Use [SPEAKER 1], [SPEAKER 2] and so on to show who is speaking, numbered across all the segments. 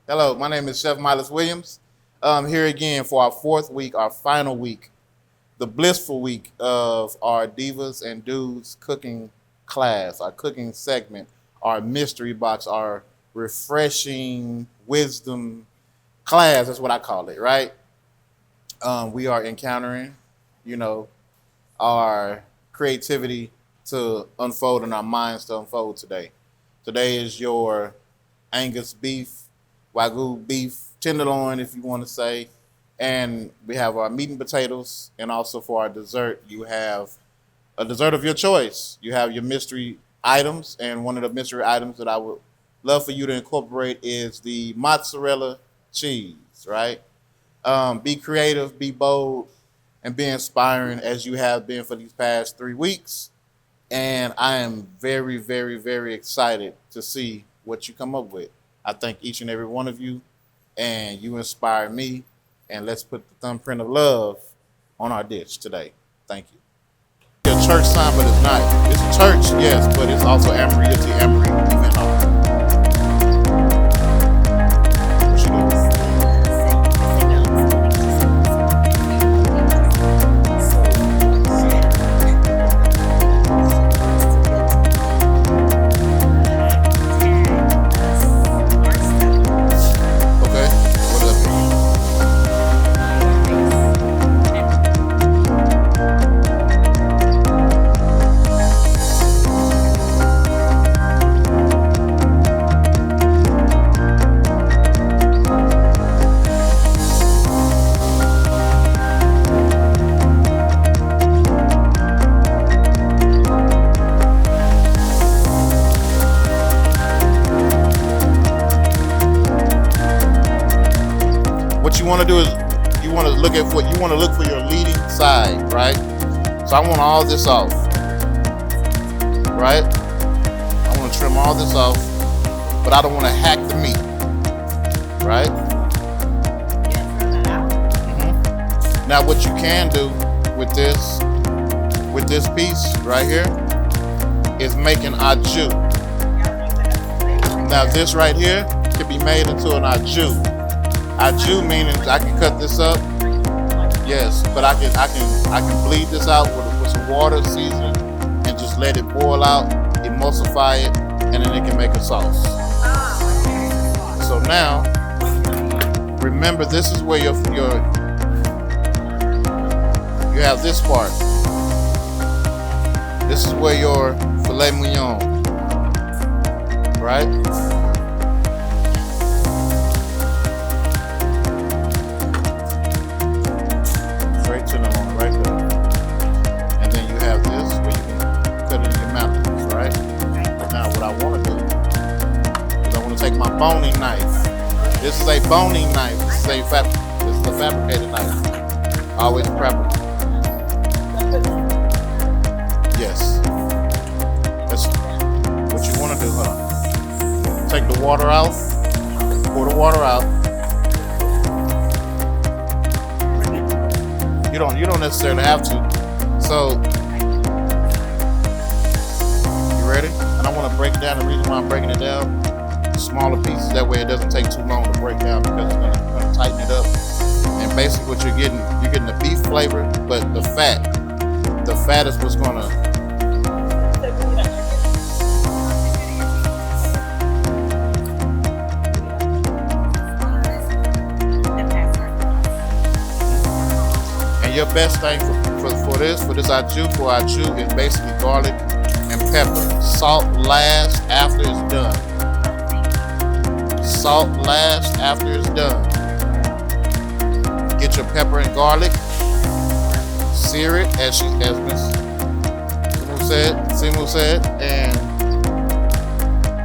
[SPEAKER 1] Hello, my name is Chef Milas Williams. Here again for our fourth week, our final week, the blissful week of our Divas and Dudes cooking class, our cooking segment, our mystery box, our refreshing wisdom class. That's what I call it, right? We are encountering, you know, our creativity to unfold and our minds to unfold today. Today is your Angus beef, Wagyu beef, tenderloin, if you want to say. And we have our meat and potatoes. And also for our dessert, you have a dessert of your choice. You have your mystery items. And one of the mystery items that I would love for you to incorporate is the mozzarella cheese, right? Be creative, be bold, and be inspiring as you have been for these past 3 weeks. And I am very, very, very excited to see what you come up with. I thank each and every one of you, and you inspire me. And let's put the thumbprint of love on our dish today. Thank you. It's a church sign, but it's not. It's a church, yes, but it's also Amory event hall. What you doing? What you want to do is you want to look for your leading side, right? So I want all this off, right? I want to trim all this off, but I don't want to hack the meat, right? Mm-hmm. Now what you can do with this piece right here is make an au jus. Now this right here can be made into an au jus. Au jus meaning I can cut this up, yes, but I can bleed this out with some water, season, and just let it boil out, emulsify it, and then it can make a sauce. So now, remember this is where you have this part. This is where your filet mignon, right? Boning knife. This is a boning knife. This is a fabricated knife. Always prepper. Yes. That's what you want to do. Hold on. Take the water out. Pour the water out. You don't necessarily have to. So you ready? And I want to break it down. The reason why I'm breaking it down. Smaller pieces, that way it doesn't take too long to break down because it's gonna tighten it up. And basically what you're getting the beef flavor, but the fat is what's gonna and your best thing for this au jus is basically garlic and pepper. Salt last after it's done. Salt last after it's done. Get your pepper and garlic, sear it as Miss Simu said, and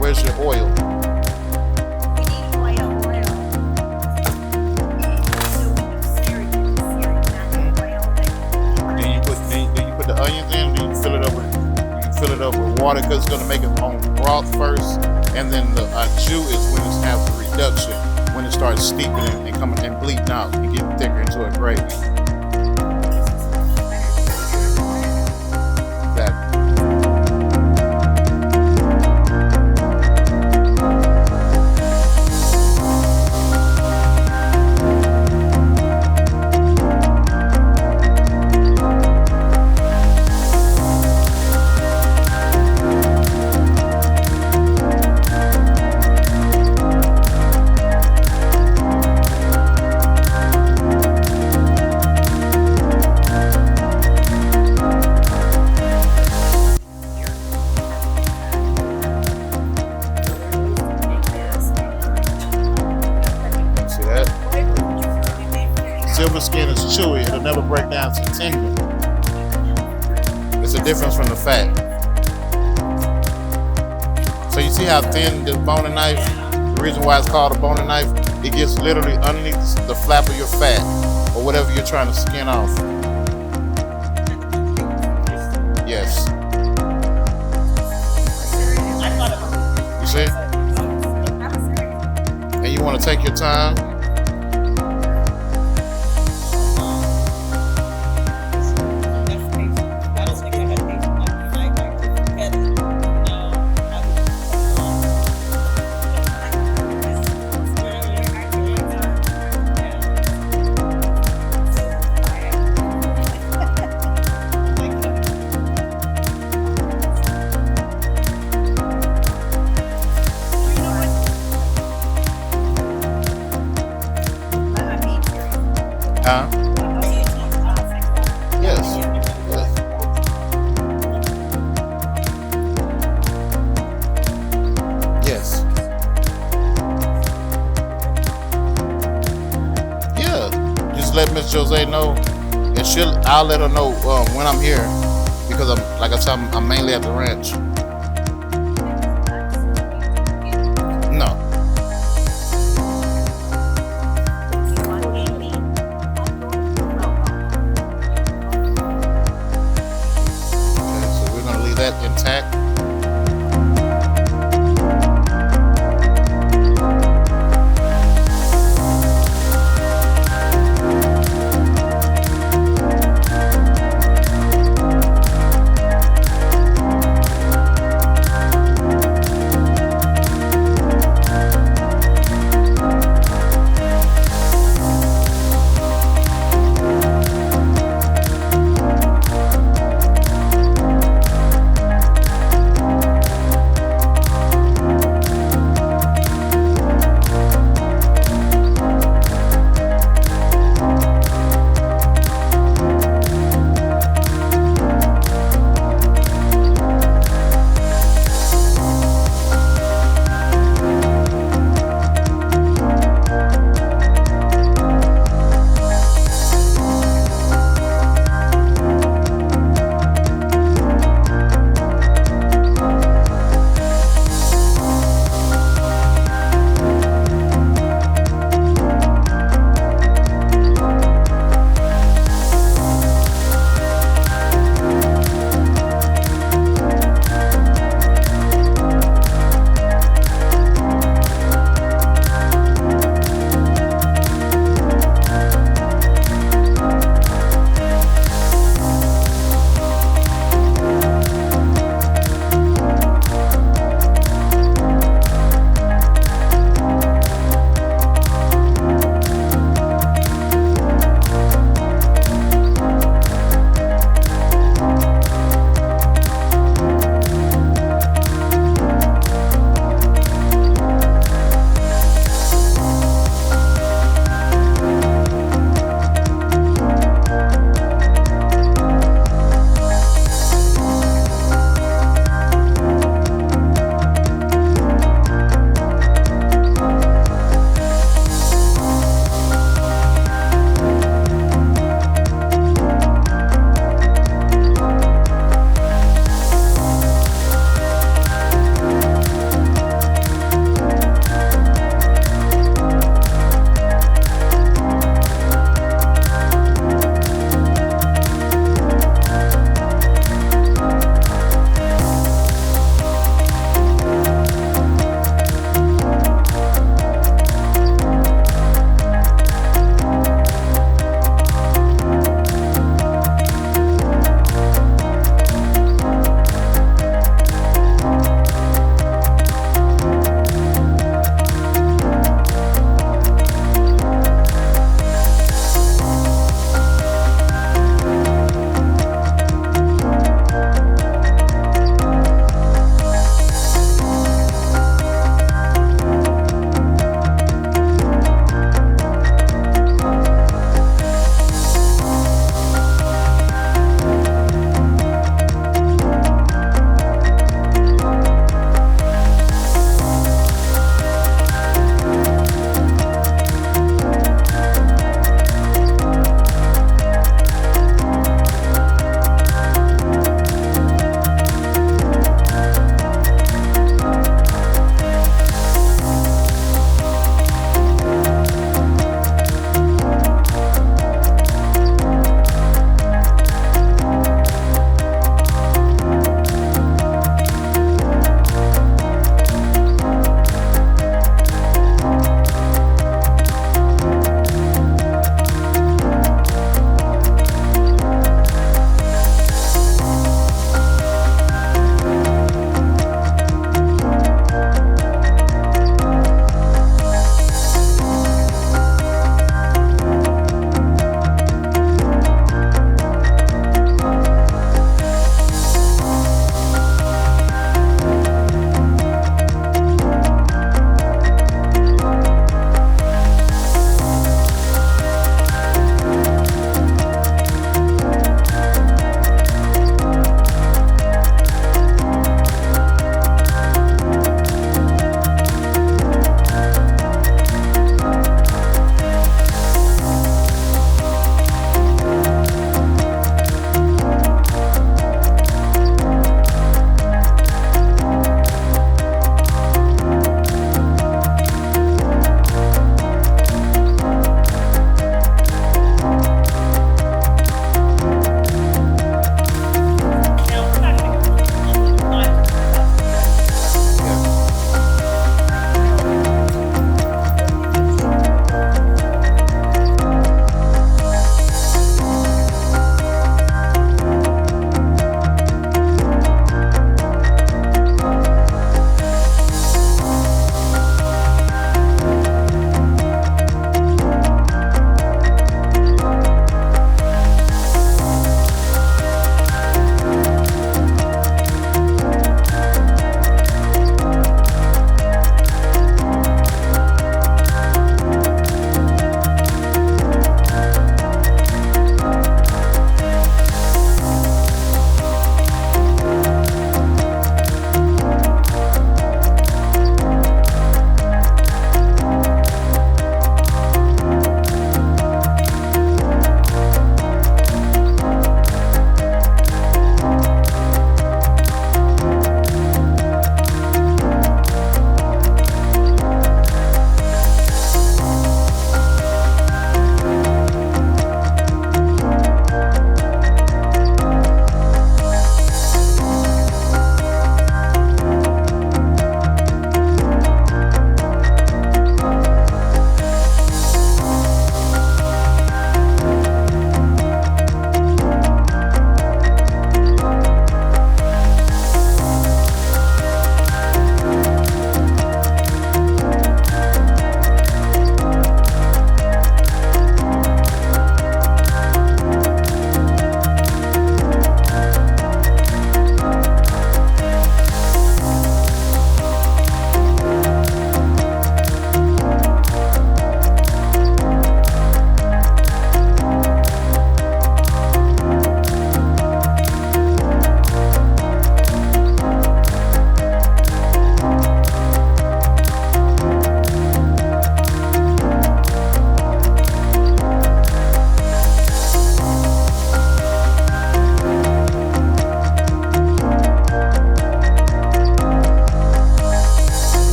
[SPEAKER 1] where's your oil?
[SPEAKER 2] We need oil.
[SPEAKER 1] Then you put the onions in, then you fill it up with water because it's gonna make it on broth first. And then the jus is when it's after reduction, when it starts steeping and coming and bleeding out and getting thicker into a gravy. difference from the fat. So you see how thin this boning knife, the reason why it's called a boning knife, it gets literally underneath the flap of your fat or whatever you're trying to skin off. Yes. You see? And you want to take your time. Huh? Yes. Yes. Yes. Yeah. Just let Miss Jose know, and I'll let her know when I'm here, because like I said, I'm mainly at the ranch. No. That intact.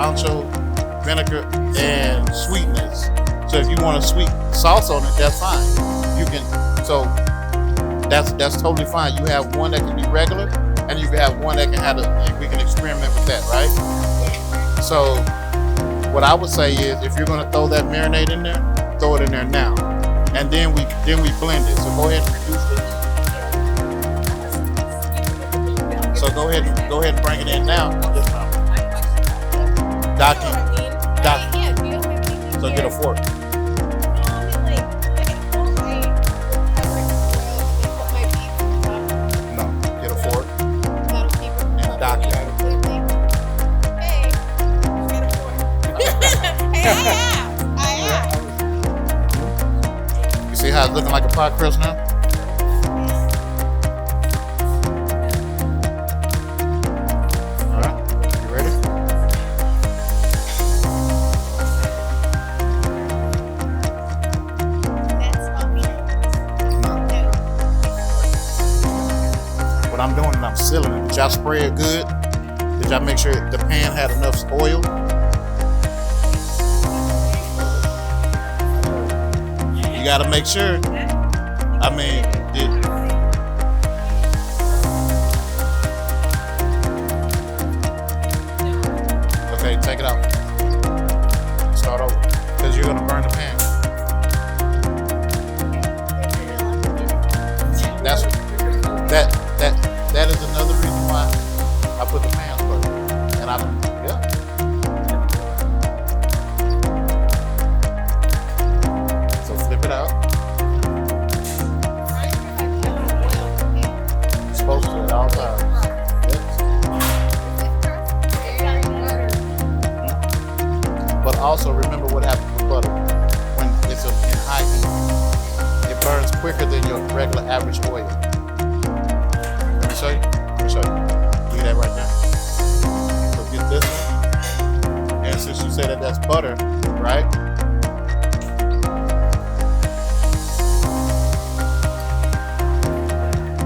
[SPEAKER 1] ancho, vinegar, and sweetness. So if you want a sweet sauce on it, that's fine. You can. So that's totally fine. You have one that can be regular, and you can have one that can have and we can experiment with that, right? So what I would say is, if you're gonna throw that marinade in there, throw it in there now, and then we blend it. So go ahead and reduce it. So go ahead and bring it in now. Docky. So get a fork. No, get a fork and docky. You see how it's looking like a pot crust now? All right, you ready? What I'm doing is I'm sealing it. Did y'all spray it good? Did y'all make sure the pan had enough oil? You gotta make sure. I mean, okay, take it out. Start over, because you're gonna burn the pan. That is another reason why I put the pan first. And yeah. So flip it out. You're supposed to at all times. Yes. But also remember what happens with butter. When it's in high heat, it burns quicker than your regular average oil. Let me show you. Look at that right there. So get this one. And since you say that that's butter, right?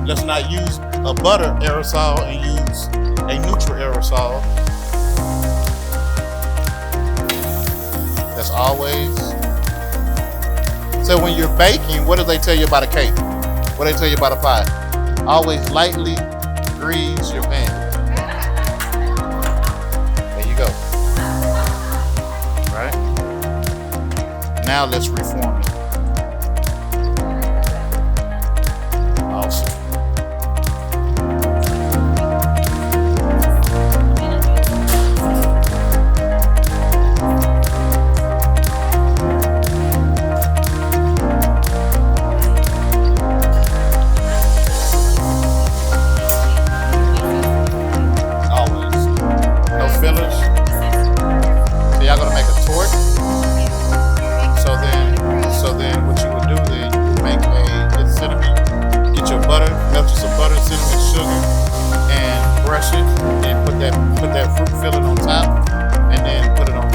[SPEAKER 1] Let's not use a butter aerosol and use a neutral aerosol. That's always. So when you're baking, what do they tell you about a cake? What do they tell you about a pie? Always lightly grease your pan. There you go. Right? Now let's reform it. Awesome. Put that fruit filling on top, and then put it on.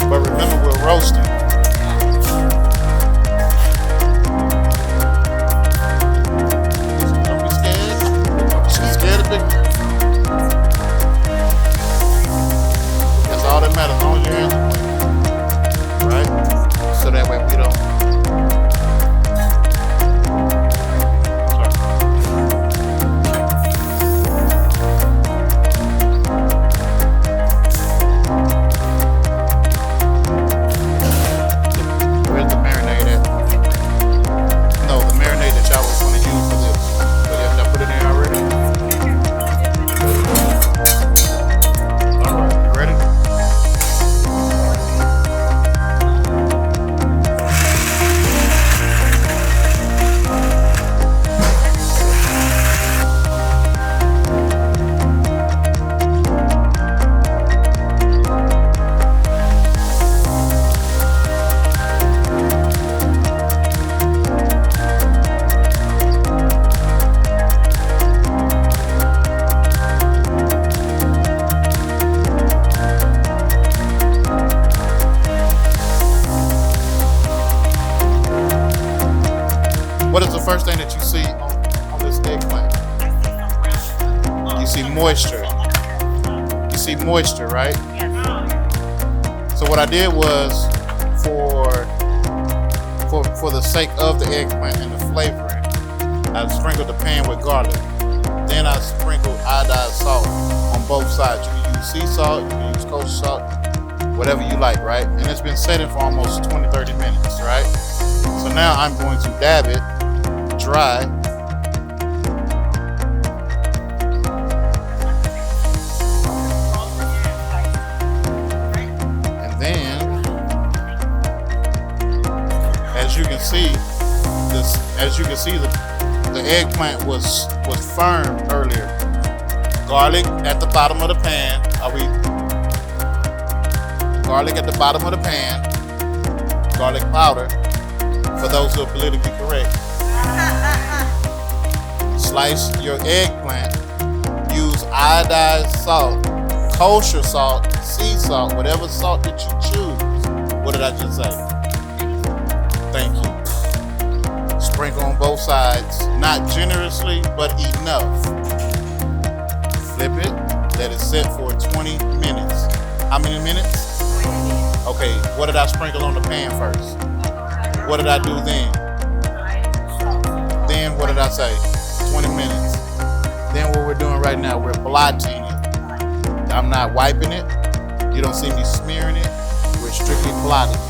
[SPEAKER 1] But remember we're roasting. Don't be scared. She's scared of big. That's all that matters. As long as your hands are clean, right? So that way we don't. moisture, right?
[SPEAKER 2] Yes.
[SPEAKER 1] So what I did was, for the sake of the eggplant and the flavoring, I sprinkled the pan with garlic. Then I sprinkled iodized salt on both sides. You can use sea salt, you can use kosher salt, whatever you like, right? And it's been setting for almost 20-30 minutes, right? So now I'm going to dab it dry. And then, as you can see, the eggplant was firm earlier. Garlic at the bottom of the pan. Garlic at the bottom of the pan. Garlic powder, for those who are politically correct. Slice your eggplant. Use iodized salt, kosher salt, sea salt, whatever salt that you choose. What did I just say? Thank you. Sprinkle on both sides, not generously, but enough. Flip it, let it sit for 20 minutes. How many minutes? Okay, what did I sprinkle on the pan first? What did I do then? Then what did I say? 20 minutes. Then what we're doing right now, we're blotting it. I'm not wiping it. You don't see me smearing it. We're strictly blotting.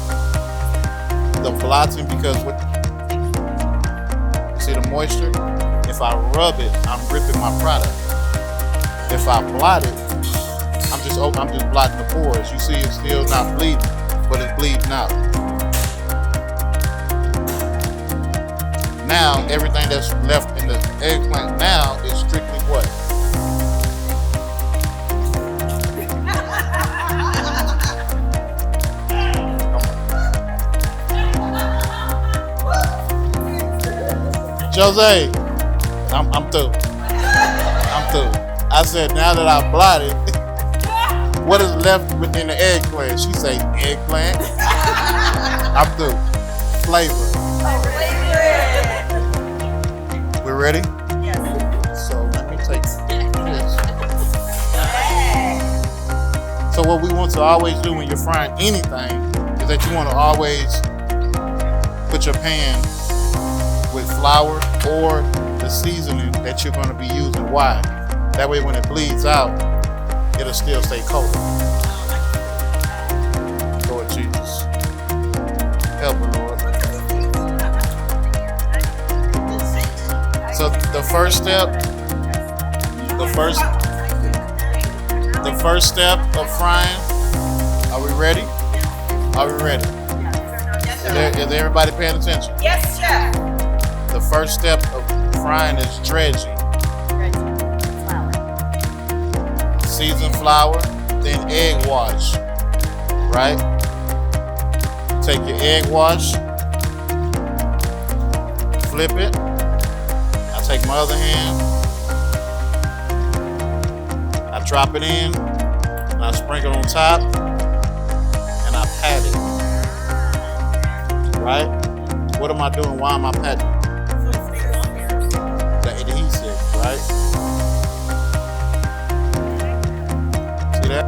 [SPEAKER 1] The blotting, because see the moisture? If I rub it, I'm ripping my product. If I blot it, I'm just blotting the pores. You see it's still not bleeding, but it's bleeding out. Now, everything that's left in the eggplant now is strictly what? Jose, I'm through. I'm through. I said, now that I blotted, what is left within the eggplant? She say, eggplant. I'm through. Flavor. We're ready?
[SPEAKER 2] Yes.
[SPEAKER 1] So let me take this. So what we want to always do when you're frying anything is that you want to always put your pan with flour or the seasoning that you're going to be using. Why? That way when it bleeds out, it'll still stay cold. Lord Jesus. Help me, Lord. So the first step of frying, are we ready? Are we ready? Is everybody paying attention?
[SPEAKER 2] Yes, sir.
[SPEAKER 1] The first step of frying is dredging. Seasoned flour, then egg wash, right? Take your egg wash, flip it. I take my other hand, I drop it in, and I sprinkle on top, and I pat it, right? What am I doing? Why am I patting? The adhesive, right? See that?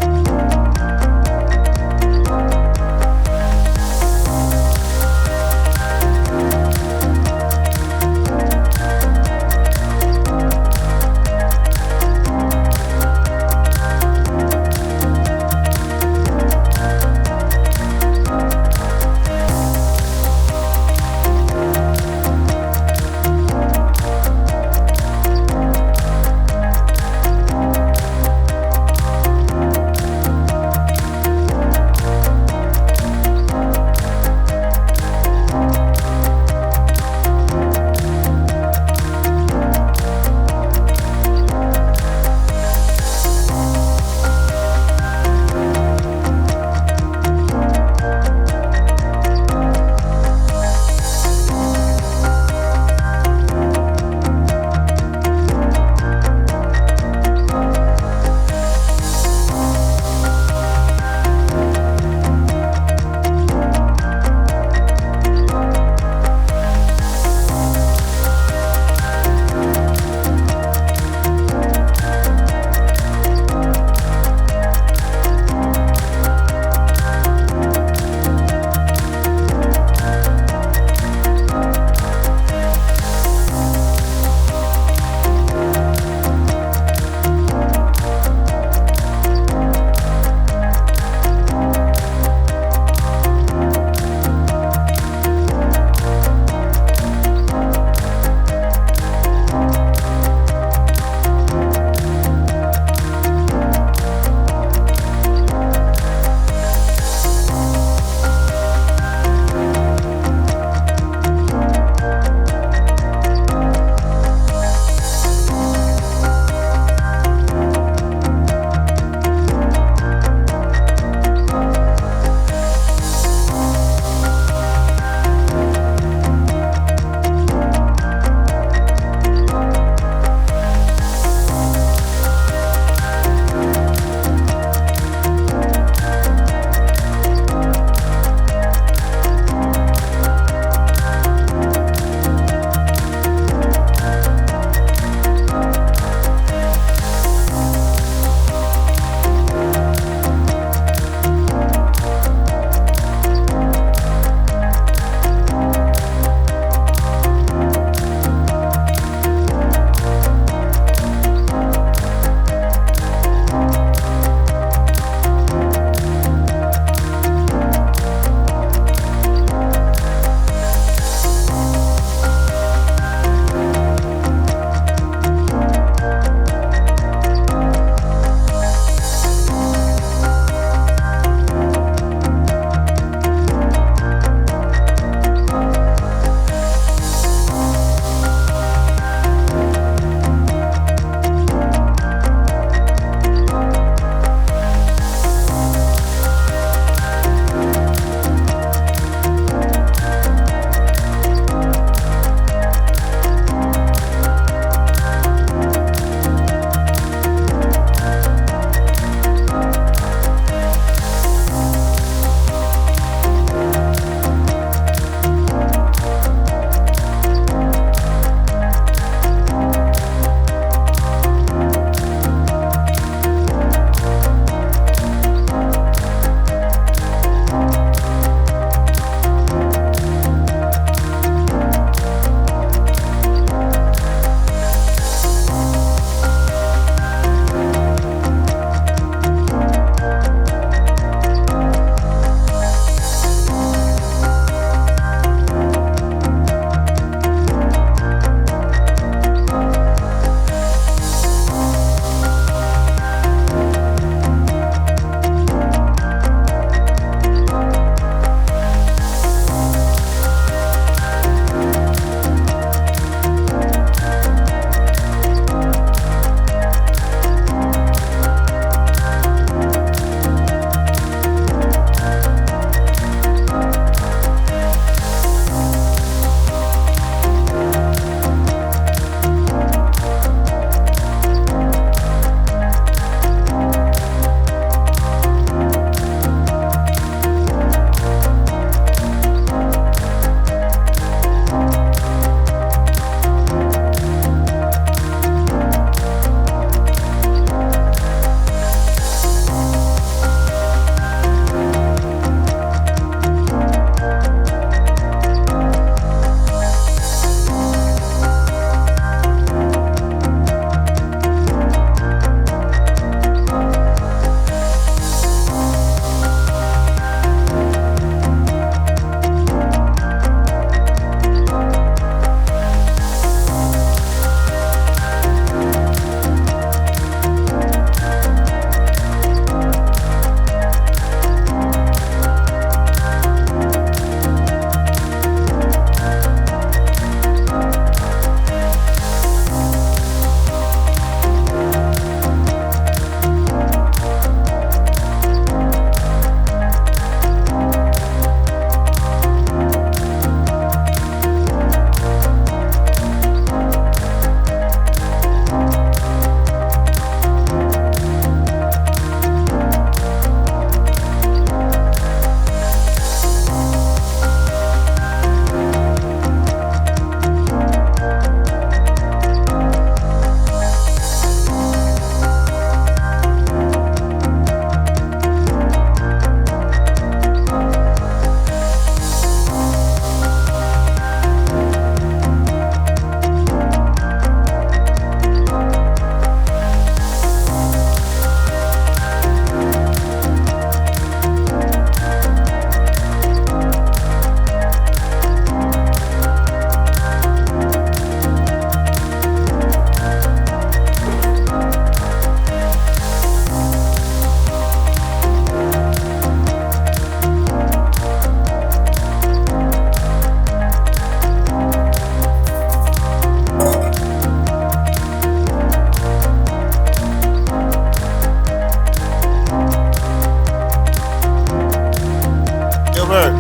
[SPEAKER 1] Word.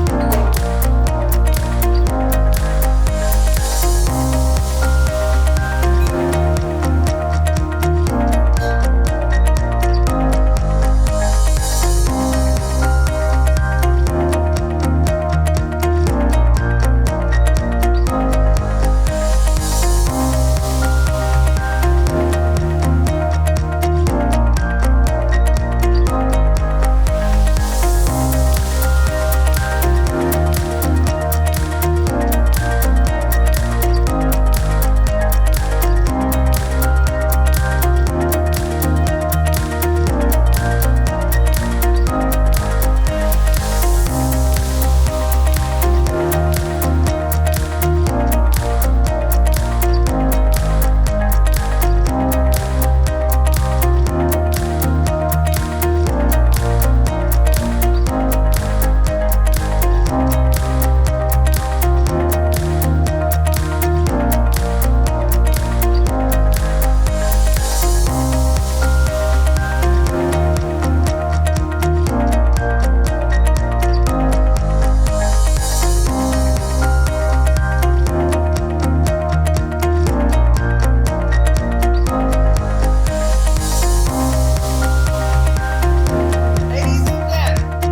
[SPEAKER 2] Ladies and gentlemen,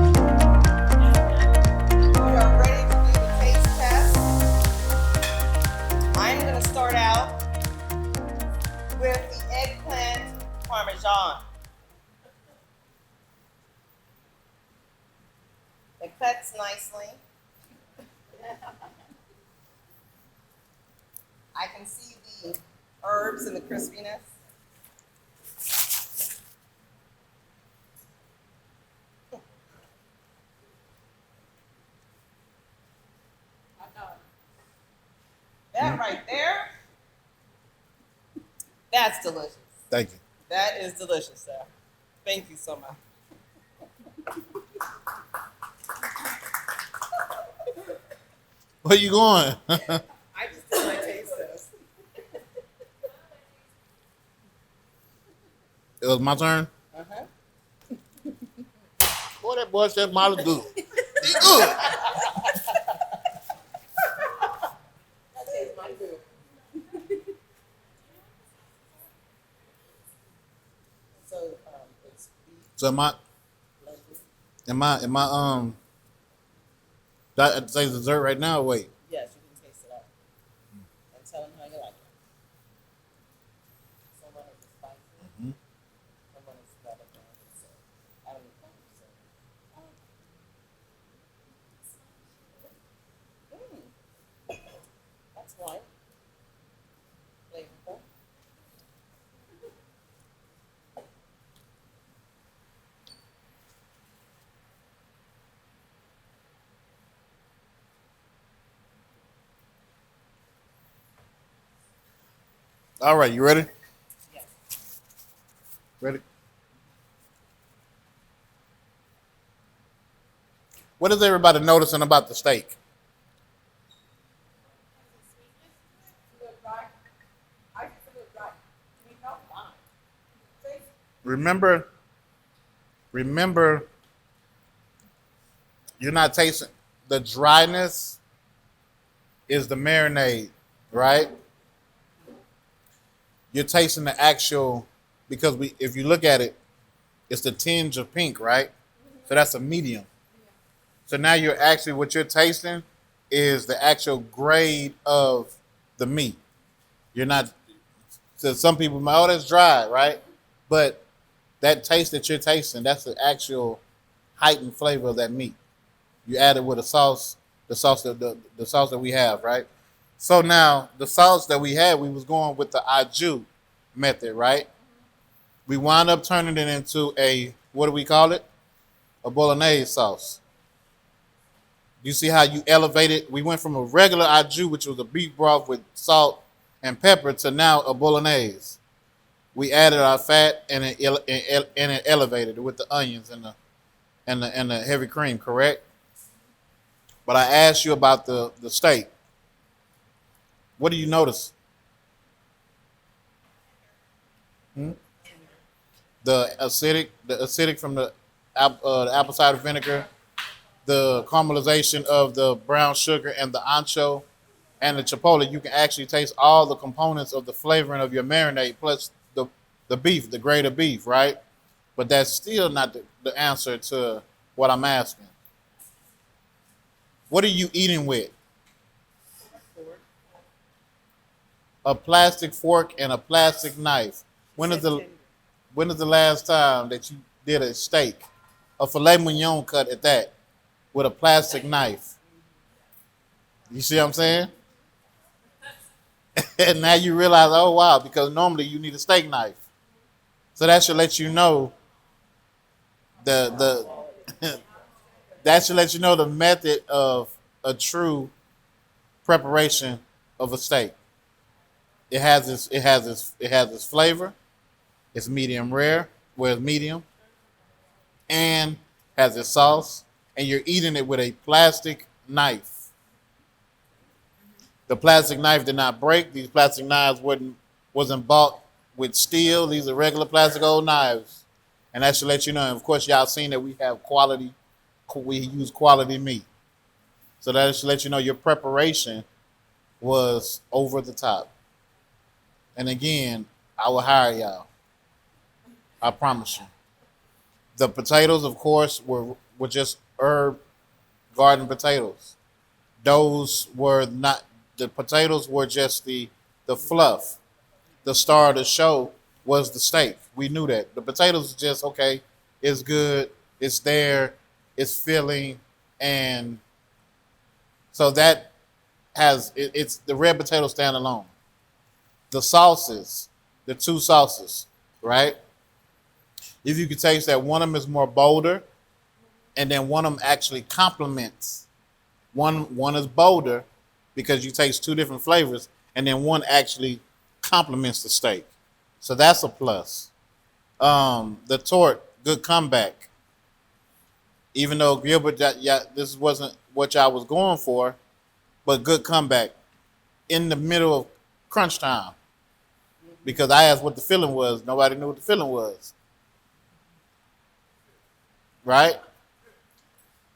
[SPEAKER 2] we are ready to do the taste test. I'm going to start out with the eggplant parmesan. It cuts nicely. I can see the herbs and the crispiness. That right there, that's delicious.
[SPEAKER 1] Thank you.
[SPEAKER 2] That is delicious, sir. Thank you so much.
[SPEAKER 1] Where you going?
[SPEAKER 2] I just did my taste test.
[SPEAKER 1] It was my turn.
[SPEAKER 2] Uh-huh.
[SPEAKER 1] Boy, that boy said Milas good. He good.
[SPEAKER 2] That tastes my food. So, it's beef,
[SPEAKER 1] So am I do I say dessert right now or wait?
[SPEAKER 2] yes, you can taste it out. And tell them how you like it. Someone is spicy.
[SPEAKER 1] Mhm.
[SPEAKER 2] Someone is rather bland. So, I don't know. So. That's one. Flavorful.
[SPEAKER 1] All right, you ready?
[SPEAKER 2] Yes.
[SPEAKER 1] Ready? What is everybody noticing about the steak?
[SPEAKER 2] I just feel it dry. We know why. Taste.
[SPEAKER 1] Remember, you're not tasting the dryness is the marinade, right? You're tasting the actual because if you look at it, it's the tinge of pink, right? So that's a medium. So now what you're tasting is the actual grade of the meat. You're not. So some people might, oh, that's dry, right? But that taste that you're tasting, that's the actual heightened flavor of that meat. You add it with a sauce, the sauce that we have, right? So now the sauce that we had, we was going with the au jus method, right? We wound up turning it into a, what do we call it? A bolognese sauce. You see how you elevated? We went from a regular au jus, which was a beef broth with salt and pepper, to now a bolognese. We added our fat and it elevated it with the onions and the heavy cream, correct? But I asked you about the steak. What do you notice? Hmm? The acidic from the apple cider vinegar, the caramelization of the brown sugar and the ancho and the chipotle, you can actually taste all the components of the flavoring of your marinade plus the beef, the grade of beef, right? But that's still not the answer to what I'm asking. What are you eating with? A plastic fork and a plastic knife. When is the when is the last time that you did a steak, a filet mignon cut at that, with a plastic knife? You see what I'm saying? And now you realize, oh wow, because normally you need a steak knife. So that should let you know the that should let you know the method of a true preparation of a steak. It has its flavor. It's medium rare, where it's medium, and has its sauce, and you're eating it with a plastic knife. The plastic knife did not break. These plastic knives wasn't bought with steel. These are regular plastic old knives, and that should let you know. And of course, y'all seen that we have quality. We use quality meat, so that should let you know your preparation was over the top. And again, I will hire y'all. I promise you. The potatoes, of course, were just herb garden potatoes. Those were not the potatoes were just the fluff. The star of the show was the steak. We knew that. The potatoes just okay, it's good, it's there, it's filling, and so that it's the red potato stand alone. The sauces, the two sauces, right? If you could taste that one of them is more bolder, and then one of them actually complements. One is bolder because you taste two different flavors, and then one actually complements the steak. So that's a plus. The tort, good comeback. Even though Gilbert, yeah, this wasn't what y'all was going for, but good comeback in the middle of crunch time. Because I asked what the filling was, nobody knew what the filling was, right?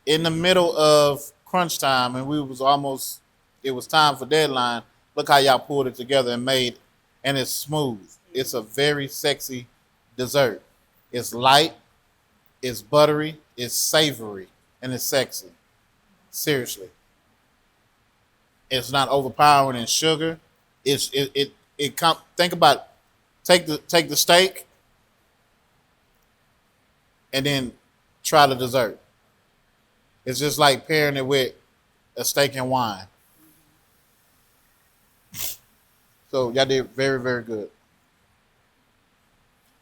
[SPEAKER 1] In the middle of crunch time, and it was time for deadline. Look how y'all pulled it together and made, and it's smooth. It's a very sexy dessert. It's light, it's buttery, it's savory, and it's sexy. Seriously, it's not overpowering in sugar. Think about it. Take the steak and then try the dessert. It's just like pairing it with a steak and wine. So y'all did very, very good.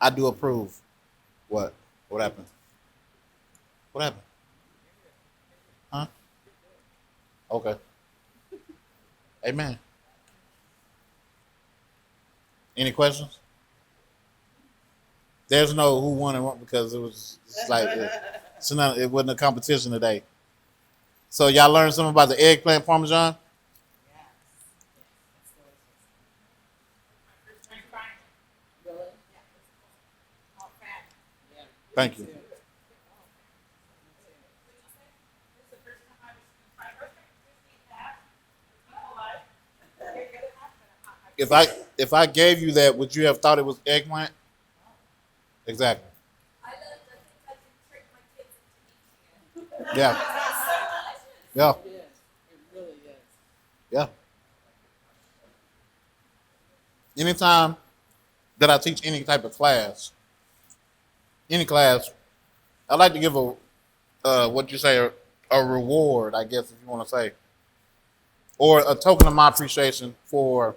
[SPEAKER 1] I do approve. What? What happened? What happened? Huh? Okay. Amen. Any questions? There's no who won and what because it wasn't a competition today. So y'all learned something about the eggplant parmesan? Thank you. If I gave you that, would you have thought it was eggplant? Exactly. Yeah. Yeah. Yeah. Anytime that I teach any class, I like to give what you say, a reward, I guess, if you want to say, or a token of my appreciation for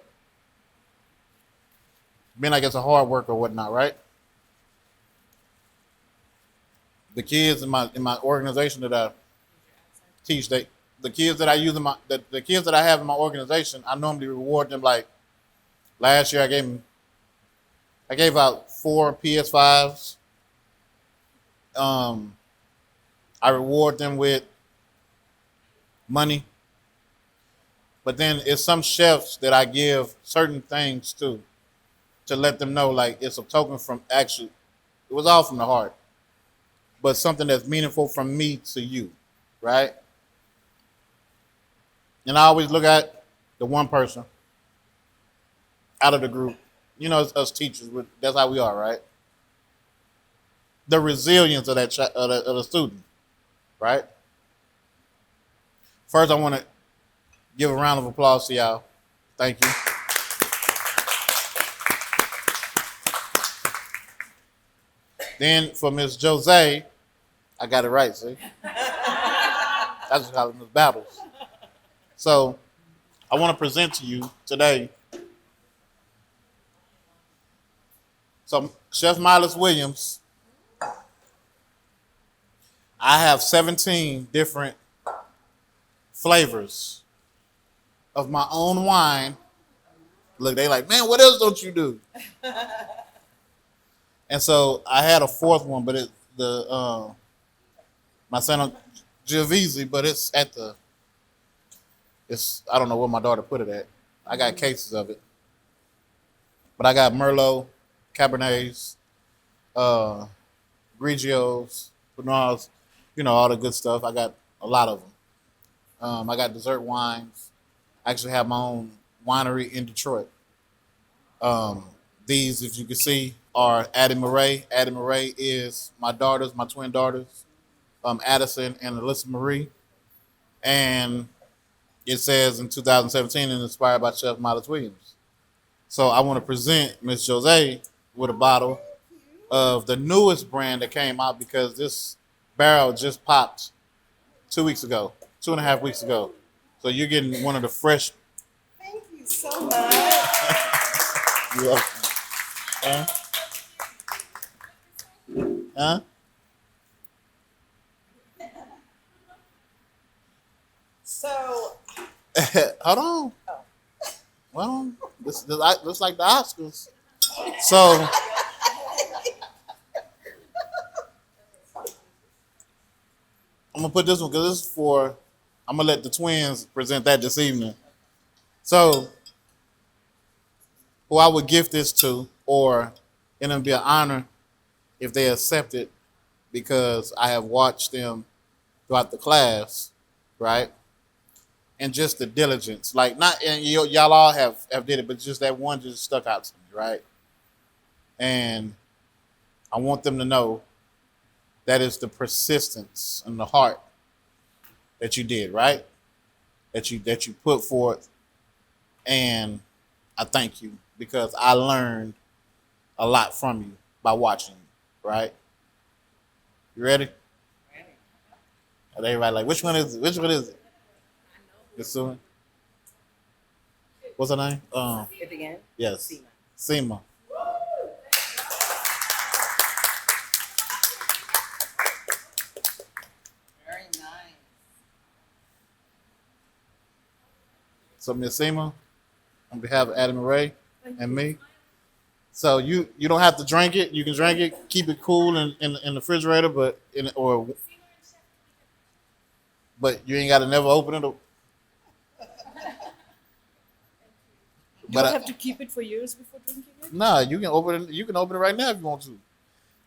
[SPEAKER 1] being, I guess, a hard worker or whatnot, right? The kids in my organization that I teach, the kids that I use the kids that I have in my organization, I normally reward them. Like last year, I gave out 4 PS5s. I reward them with money, but then it's some chefs that I give certain things to let them know, like it's a token from it was all from the heart, but something that's meaningful from me to you, right? And I always look at the one person out of the group. You know, us teachers, that's how we are, right? The resilience of of the student, right? First, I want to give a round of applause to y'all. Thank you. Then for Miss Jose, I got it right, see? I just call it Miss Battles. So I want to present to you today. So Chef Milas Williams, I have 17 different flavors of my own wine. Look, they like, man, what else don't you do? And so I had a fourth one, but my son Giovese, but it's I don't know where my daughter put it at. I got cases of it, but I got Merlot, Cabernets, Grigios, Pinots, all the good stuff. I got a lot of them. I got dessert wines. I actually have my own winery in Detroit. These, if you can see, are Addie Murray. Addie Murray is my twin daughters, Addison and Alyssa Marie. And it says in 2017 and inspired by Chef Milas Williams. So I want to present Miss Jose with a bottle of the newest brand that came out because this barrel just popped 2 weeks ago, 2.5 weeks ago. So you're getting one of the fresh.
[SPEAKER 2] Thank you so much.
[SPEAKER 1] You're welcome. Huh?
[SPEAKER 2] So,
[SPEAKER 1] Hold on. Well, this looks like the Oscars. So, I'm gonna put this one because this is for. I'm gonna let the twins present that this evening. So, who I would gift this to, or it'll be an honor if they accept it, because I have watched them throughout the class, right? And just the diligence, like not, and y'all all have did it, but just that one just stuck out to me, right? And I want them to know that is the persistence and the heart that you did, right? That you put forth, and I thank you because I learned a lot from you by watching you, right? You ready?
[SPEAKER 2] ready.
[SPEAKER 1] And everybody like, which one is it? Which one is it? This one? What's her name?
[SPEAKER 2] It again?
[SPEAKER 1] Yes.
[SPEAKER 2] Seema.
[SPEAKER 1] Seema.
[SPEAKER 2] Very nice.
[SPEAKER 1] So Miss Seema, on behalf of Adam and Ray and me. So you don't have to drink it. You can drink it, keep it cool in the refrigerator, but you ain't gotta never open it.
[SPEAKER 3] Do I have to keep it for years before drinking it?
[SPEAKER 1] Nah, you can open it. You can open it right now if you want to.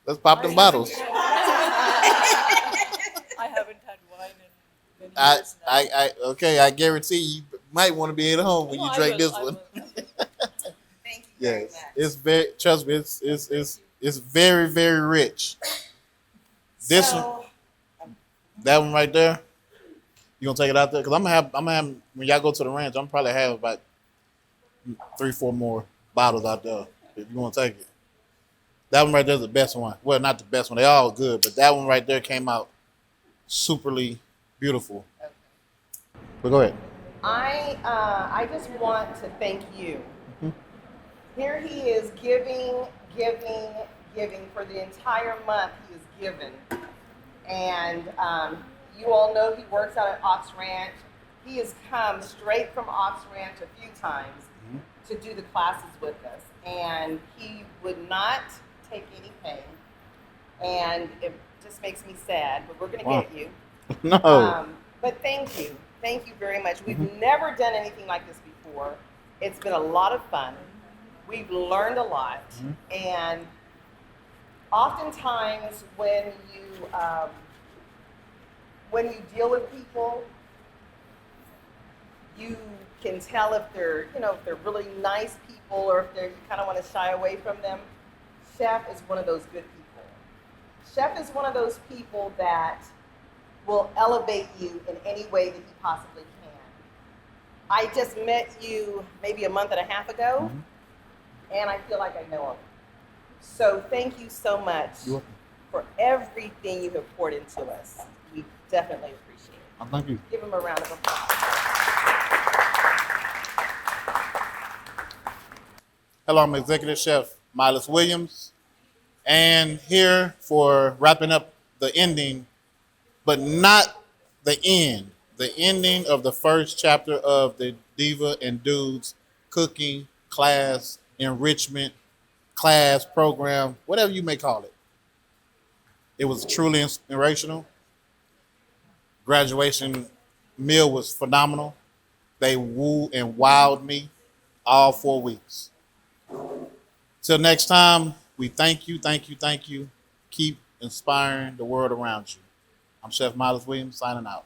[SPEAKER 1] Let's pop them bottles.
[SPEAKER 3] I haven't had wine in many years now.
[SPEAKER 1] Okay. I guarantee you might want to be at home when you drink this one.
[SPEAKER 2] Thank you very
[SPEAKER 1] Yes,
[SPEAKER 2] much.
[SPEAKER 1] it's very. Trust me, it's very, very rich. This one, that one right there. You gonna take it out there? Cause I'm gonna have when y'all go to the ranch. I'm probably have about 3-4 more bottles out there. If you want to take it, that one right there is the best one. Well, not the best one. They all good, but that one right there came out superly beautiful.
[SPEAKER 2] Okay.
[SPEAKER 1] But go ahead.
[SPEAKER 2] I just want to thank you. Here he is giving for the entire month he is given. And you all know he works out at Ox Ranch. He has come straight from Ox Ranch a few times to do the classes with us. And he would not take any pay. And it just makes me sad, but we're going to get you.
[SPEAKER 1] No.
[SPEAKER 2] But thank you. Thank you very much. We've never done anything like this before. It's been a lot of fun. We've learned a lot. And oftentimes when when you deal with people, you can tell if they're, if they're really nice people or if you kind of want to shy away from them. Chef is one of those good people. Chef is one of those people that will elevate you in any way that he possibly can. I just met you maybe a month and a half ago, and I feel like I know him. So thank you so much for everything you have poured into us. We definitely appreciate it.
[SPEAKER 1] Oh, thank you.
[SPEAKER 2] Give him a round of applause.
[SPEAKER 1] Hello, I'm Executive Chef Milas Williams, and here for wrapping up the ending, but not the end. The ending of the first chapter of the Diva and Dudes cooking class, enrichment class, program, whatever you may call it. It was truly inspirational. Graduation meal was phenomenal. They wooed and wowed me all 4 weeks. Till next time, we thank you, thank you, thank you. Keep inspiring the world around you. I'm Chef Milas Williams signing out.